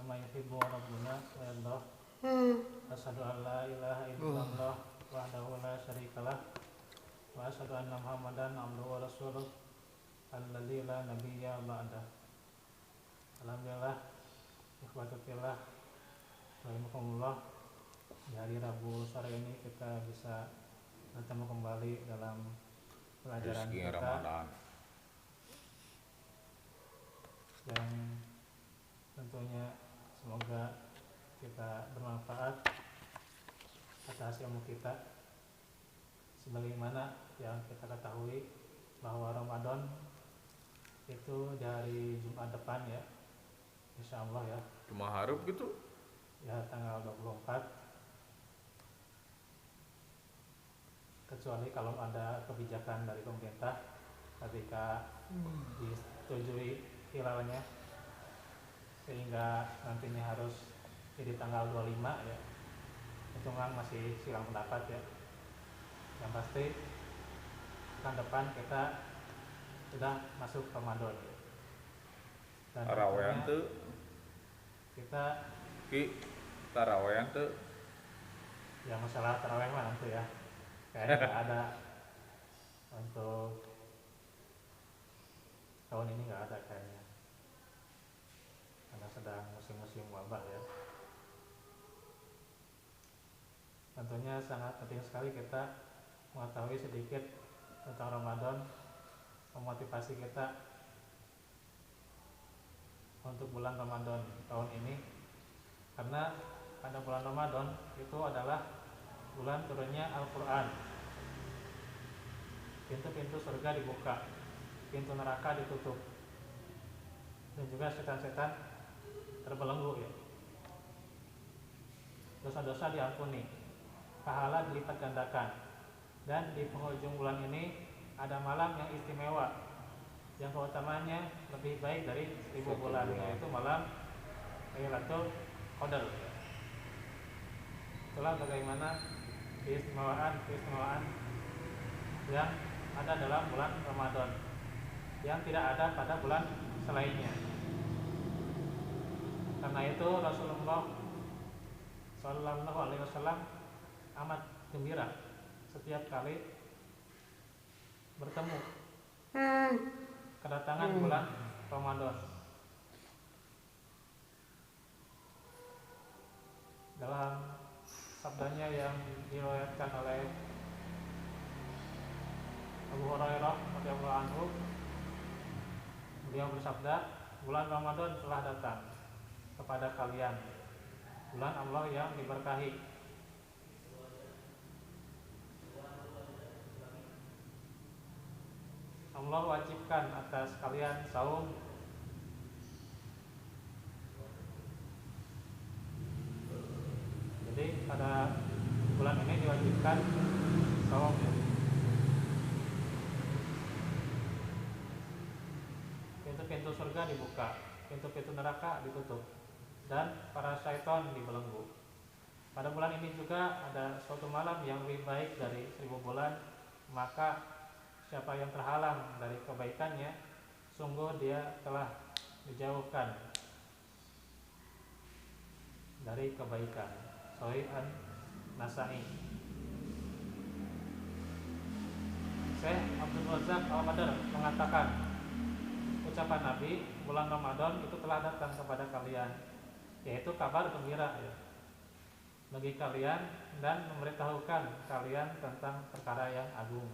kama yuhibbu rabbuna wa yardah. Asyhadu an la ilaha illallah wahdahu la syarikalah wa asyhadu anna Muhammadan abduhu wa rasuluh alladzi la nabiyya ba'dah. Alhamdulillah, ikhwatu fillah, rahimakumullah. Di hari Rabu sore ini kita bisa bertemu kembali dalam pelajaran kita Ramadan. yang tentunya semoga kita bermanfaat atas ilmu kita. Sebagaimana yang kita ketahui bahwa Ramadan itu di hari Jumat depan ya, insya Allah ya, Cuma harap gitu. ya tanggal 24, kecuali kalau ada kebijakan dari pemerintah ketika disetujui hilalnya sehingga nantinya harus jadi tanggal 25 ya. Hitungan masih silang pendapat ya. Yang pasti pekan depan kita sudah masuk Ramadan ya. Dan Tarawehan tentunya tuh kita tarawehan tuh ya masalah tarawih mah nanti ya kayaknya nggak ada untuk tahun ini, nggak ada kayaknya karena sedang musim-musim wabah ya. Tentunya sangat penting sekali kita mengetahui sedikit tentang Ramadan, memotivasi kita untuk bulan Ramadan tahun ini, karena pada bulan Ramadan itu adalah bulan turunnya Al-Quran. Pintu-pintu surga dibuka, pintu neraka ditutup, dan juga setan-setan terbelenggu ya. Dosa-dosa diampuni, pahala dilipat gandakan. Dan di penghujung bulan ini ada malam yang istimewa, yang keutamaannya lebih baik dari 1000 bulan, yaitu malam Lailatul Qadar. Itulah bagaimana keistimewaan yang ada dalam bulan Ramadan yang tidak ada pada bulan selainnya. Karena itu Rasulullah Shallallahu Alaihi Wasallam amat gembira setiap kali bertemu kedatangan bulan Ramadan. Dalam sabdanya yang diriwayatkan oleh Abu Hurairah radhiyallahu anhu, beliau bersabda, bulan Ramadan telah datang kepada kalian, bulan Allah yang diberkahi. Allah wajibkan atas kalian saum jadi pada bulan ini diwajibkan saum ya. Pintu-pintu surga dibuka, pintu-pintu neraka ditutup, dan para syaitan dibelenggu. Pada bulan ini juga ada suatu malam yang lebih baik dari 1000 bulan. Maka siapa yang terhalang dari kebaikannya, sungguh dia telah dijauhkan dari kebaikan. Sahih An-Nasa'i. Syekh Abdul Razak Al-Badar mengatakan, ucapan Nabi, bulan Ramadan itu telah datang kepada kalian, yaitu kabar gembira ya, bagi kalian dan memberitahukan kalian tentang perkara yang agung.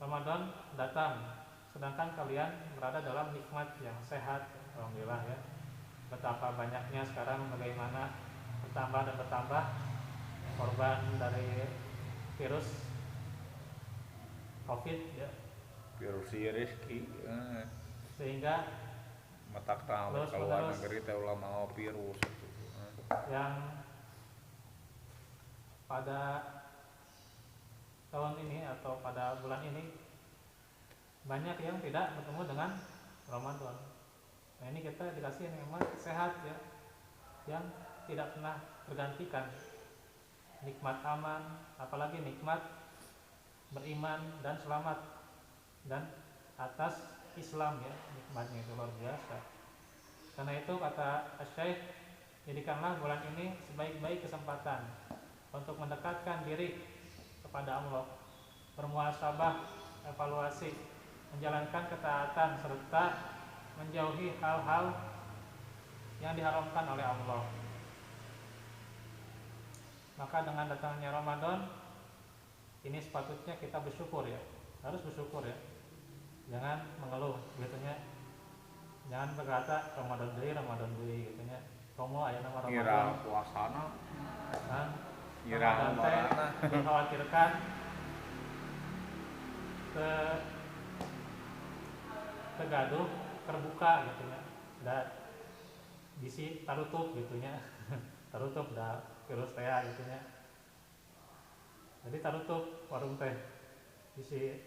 Ramadan datang sedangkan kalian berada dalam nikmat yang sehat, alhamdulillah ya. Betapa banyaknya sekarang bagaimana bertambah dan bertambah korban dari virus COVID ya. virus rezeki Sehingga matak tamu keluar negeri teh ulah mau virus yang pada tahun ini atau pada bulan ini banyak yang tidak bertemu dengan Ramadan. Nah ini kita dikasih nikmat sehat ya, yang tidak pernah tergantikan, nikmat aman, apalagi nikmat beriman dan selamat dan atas Islam ya, nikmatnya itu luar biasa. Karena itu kata Asy-Syaikh, jadikanlah bulan ini sebaik-baik kesempatan untuk mendekatkan diri kepada Allah, bermuhasabah, evaluasi, menjalankan ketaatan serta menjauhi hal-hal yang diharamkan oleh Allah. Maka dengan datangnya Ramadan ini sepatutnya kita bersyukur ya, harus bersyukur ya, jangan mengeluh gitunya, jangan berkata Ramadan deui gitunya, komo aya nama Ngira Ramadan puasana, kan ngira Ramadan teh lebaranna. dikhawatirkan kegaduh terbuka gitunya, dan bisi tarutup gitunya tarutup dah virus teh gitunya, jadi tarutup warung teh bisi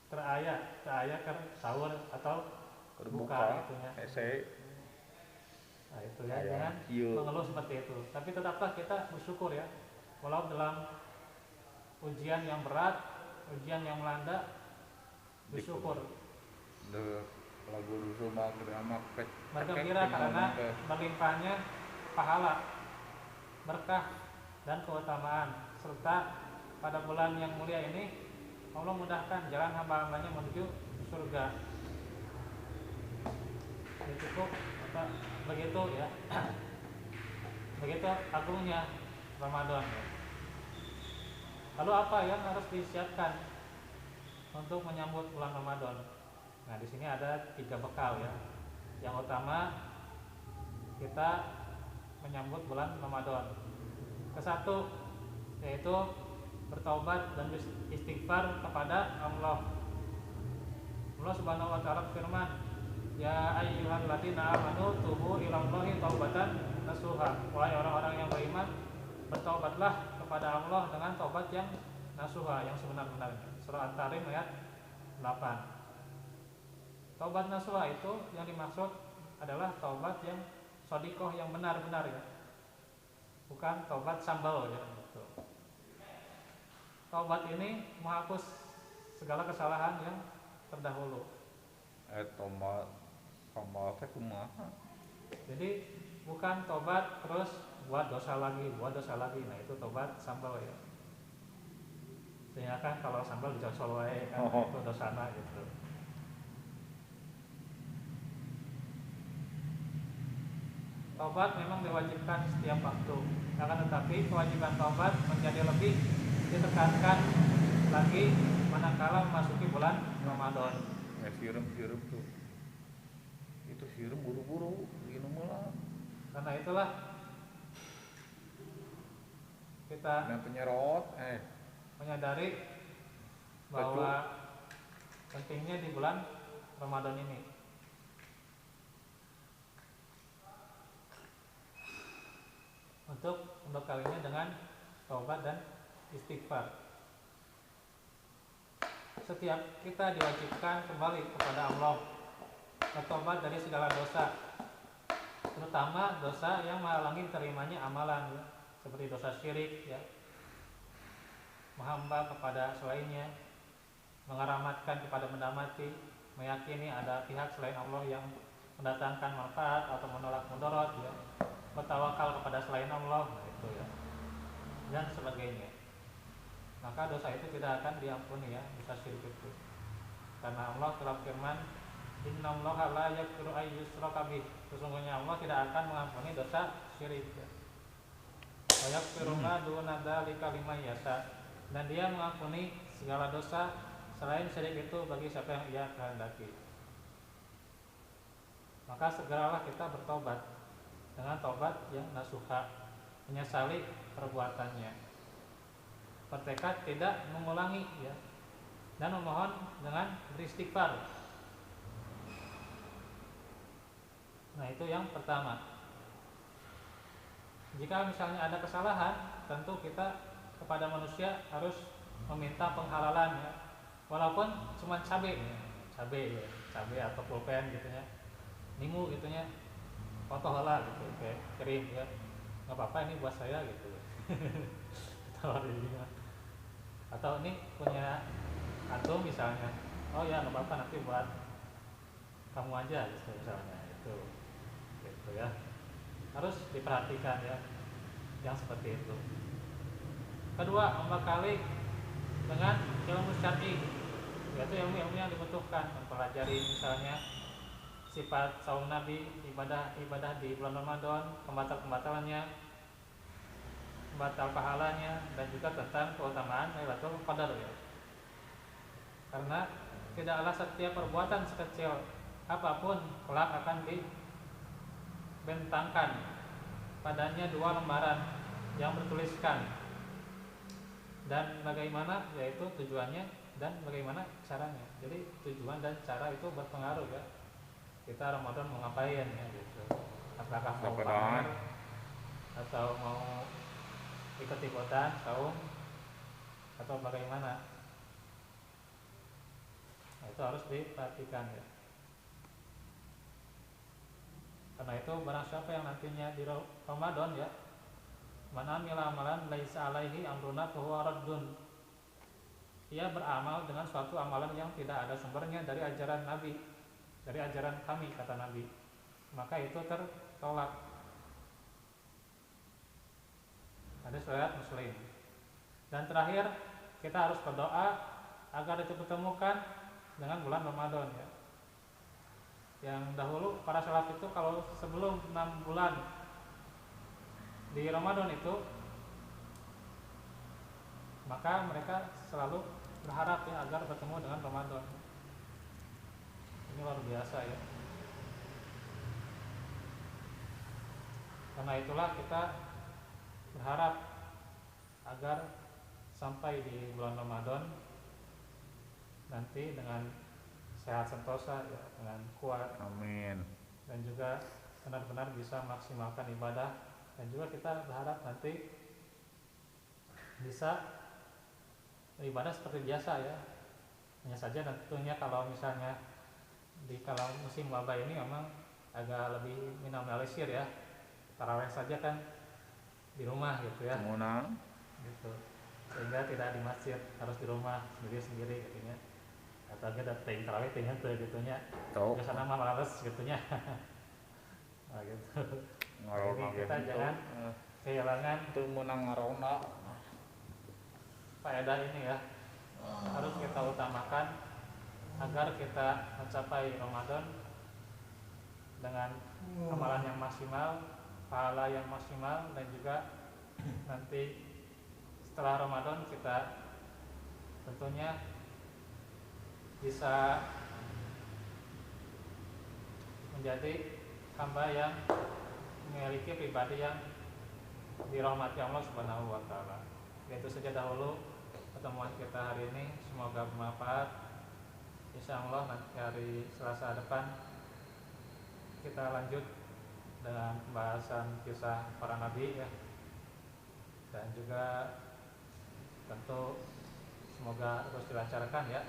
teraya ke sahur atau buka Terbuka, gitunya. hese. Nah itu ya, jangan Ieu. mengeluh seperti itu. Tapi tetaplah kita bersyukur ya, walau dalam ujian yang berat, ujian yang melanda, bersyukur. Lagu rumah drama Bergembira karena berlimpahnya pahala, berkah dan keutamaan, serta pada bulan yang mulia ini Allah mudahkan jalan hamba-hambanya menuju surga. Ini cukup begitu ya. Begitu agungnya Ramadan ya. Lalu apa yang harus disiapkan untuk menyambut bulan Ramadan? Nah, di sini ada 3 bekal ya. Yang utama kita menyambut bulan Ramadan. Kesatu yaitu bertaubat dan istighfar kepada Allah. Allah Subhanahu wa taala firman, "Ya ayyuhalladzina amanu tubu ilallahi taubatan nasuha." Wahai orang-orang yang beriman, bertaubatlah kepada Allah dengan taubat yang nasuha, yang sebenar-benarnya. Surah At-Tahrim ayat 8. Taubat nasuha itu yang dimaksud adalah taubat yang shadiqoh, yang benar-benar ya. Bukan taubat sambal ya gitu. Taubat ini menghapus segala kesalahan yang terdahulu. Tombal teh kumaha? Jadi bukan tobat terus buat dosa lagi. Nah itu tobat sambal ya. Sehingga kan kalau sambal dicocol wae kan itu dosana gitu. Tobat memang diwajibkan setiap waktu. Akan tetapi kewajiban tobat menjadi lebih ditekankan lagi manakala memasuki bulan Ramadan. Sirum tuh. Itu sirum buru-buru minum lah. Karena itulah kita Penyerot menyadari bahwa pentingnya di bulan Ramadan ini. Untuk membekalinya dengan taubat dan istighfar. Setiap kita diwajibkan kembali kepada Allah, bertobat dari segala dosa, terutama dosa yang menghalangi terimanya amalan ya, seperti dosa syirik ya, menghamba kepada selainnya, mengeramatkan kepada benda mati, meyakini ada pihak selain Allah yang mendatangkan manfaat atau menolak mudarat ya, bertawakal kepada selain Allah, nah itu ya, dan sebagainya. Maka dosa itu tidak akan diampuni ya, dosa syirik itu. Karena Allah telah firman, "Innallaha la yaghfiru ay yushraka bih." Sesungguhnya Allah tidak akan mengampuni dosa syirik ya. Wa yaghfiru ma duna dzalika liman yasha. Dan Dia mengampuni segala dosa selain syirik itu bagi siapa yang Ia kehendaki. Maka segeralah kita bertobat dengan taubat yang nasuha, menyesali perbuatannya, bertekad tidak mengulangi ya, dan memohon dengan beristighfar. Nah itu yang pertama. Jika misalnya ada kesalahan, tentu kita kepada manusia harus meminta penghalalan ya, walaupun cuma cabai atau pulpen gitu ya, nimu gitu ya, foto lah gitu, kayak kirim ya, nggak apa-apa ini buat saya gitu. Atau ini punya antum misalnya, oh ya nggak apa-apa nanti buat kamu aja gitu misalnya itu. harus diperhatikan ya, yang seperti itu. Kedua, membekali dengan ilmu syar'i, yaitu ilmu-ilmu yang dibutuhkan, mempelajari misalnya sifat saum Nabi, ibadah di bulan Ramadan, pembatal-pembatalannya, batal pahalanya, dan juga tentang keutamaan Lailatul Qadar ya. Karena tidaklah setiap perbuatan sekecil apapun kelak akan dibentangkan padanya 2 lembaran yang bertuliskan, dan bagaimana, yaitu tujuannya dan bagaimana caranya. Jadi tujuan dan cara itu berpengaruh ya. Kita Ramadan mau ngapain ya gitu. Apakah mau pamer atau mau ikut-ikutan saum atau bagaimana? Nah, itu harus diperhatikan ya. Karena itu barang siapa yang nantinya di Ramadan ya, man amila amalan laisa alaihi amruna fahuwa raddun, ia beramal dengan suatu amalan yang tidak ada sumbernya dari ajaran Nabi, dari ajaran kami, kata Nabi, maka itu tertolak. Hadis riwayat Muslim. Dan terakhir, kita harus berdoa agar dipertemukan dengan bulan Ramadan ya. Yang dahulu para salaf itu kalau sebelum 6 bulan di Ramadan itu, maka mereka selalu berharap ya agar bertemu dengan Ramadan. Ini luar biasa ya. Karena itulah kita berharap agar sampai di bulan Ramadan nanti dengan sehat sentosa ya, dengan kuat. Amin. Dan juga benar-benar bisa maksimalkan ibadah, dan juga kita berharap nanti bisa beribadah seperti biasa ya. Hanya saja tentunya kalau misalnya kalau musim wabah ini memang agak lebih minimalisir ya. Tarawih saja kan di rumah gitu ya. Gitu. Sehingga tidak di masjid, harus di rumah sendiri-sendiri gitu ya. Atau kita ting tarawih tinggal tuh gitunya. Biasanya mah males gitunya. Nah gitu. Jadi kita jangan kehilangan tuh menang ngarona faedah ini ya. Harus kita utamakan agar kita mencapai Ramadan dengan amalan yang maksimal, pahala yang maksimal, dan juga nanti setelah Ramadan kita tentunya bisa menjadi hamba yang memiliki pribadi yang dirahmati Allah Subhanahu wa taala. Itu saja dahulu pertemuan kita hari ini, semoga bermanfaat. Insyaallah nanti hari Selasa depan kita lanjut dengan pembahasan kisah para nabi ya. Dan juga tentu semoga terus dilancarkan ya.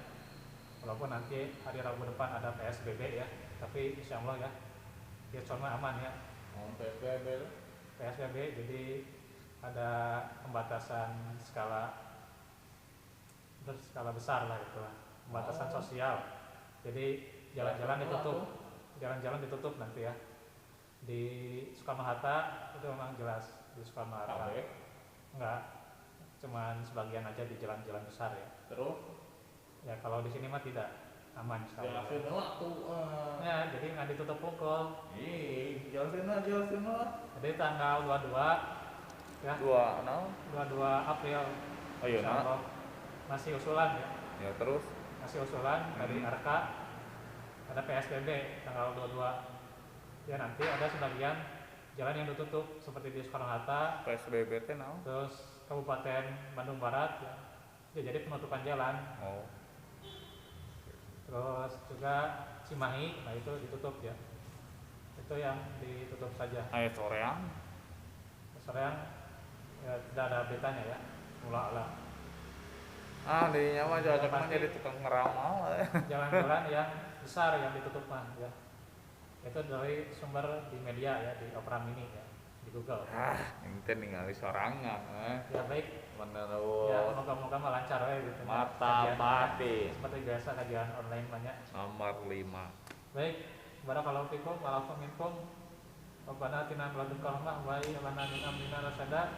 Walaupun nanti hari Rabu depan ada PSBB ya, tapi insyaallah ya semua aman ya. PSBB jadi ada pembatasan skala besar lah itu, pembatasan sosial. Jadi jalan-jalan ditutup nanti ya. Di Soekarno-Hatta itu memang jelas, di Soekarno-Hatta enggak, cuman sebagian aja di jalan-jalan besar ya. Terus ya kalau di sini mah tidak aman sekali. Jelasin waktu. Ya, jadi nggak ditutup pukul. Jelasin. Jadi tanggal 22 ya. 22 April. Oh iya, Insyaallah masih usulan ya. Ya terus Masih usulan dari RK ada PSBB tanggal 22. Ya nanti ada sebagian jalan yang ditutup seperti di Soekarno-Hatta. PSBB teh naon? Terus Kabupaten Bandung Barat ya. Jadi penutupan jalan. Oh. Terus juga Cimahi, nah itu ditutup ya. Itu yang ditutup saja. Soreang Ya, tidak ada beritanya ya. Mula-mula. Di nyawa cocok mah jadi tukang ngeramal. Jalan-jalan yang besar yang ditutup mah ya. Itu dari sumber di media ya, di Opera Mini ya, di Google. Ente ningali sorangan. Ya baik. Menerus. Ya moga-moga lancar ya gitu. Mata batin. Seperti biasa kajian online banyak. Nomor 5. Baik, barakallahu fikum wa lakum minkum. Rabbana atina min ladunka rahmah wa hayyi lana min amrina rasyada.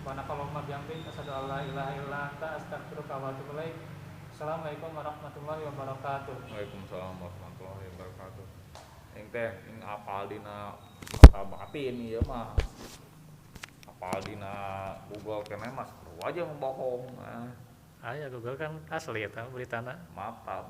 Subhanakallahumma bihamdik asyhadu an la ilaha illa anta astaghfiruka wa atubu ilaik. Assalamualaikum warahmatullahi wabarakatuh. Waalaikumsalam warahmatullahi wabarakatuh. Ing teh ing apal dina kata batin ieu mah. Apal dina Google keneh mas aja ngebohong. Aya Google kan asli eta beritana. Mata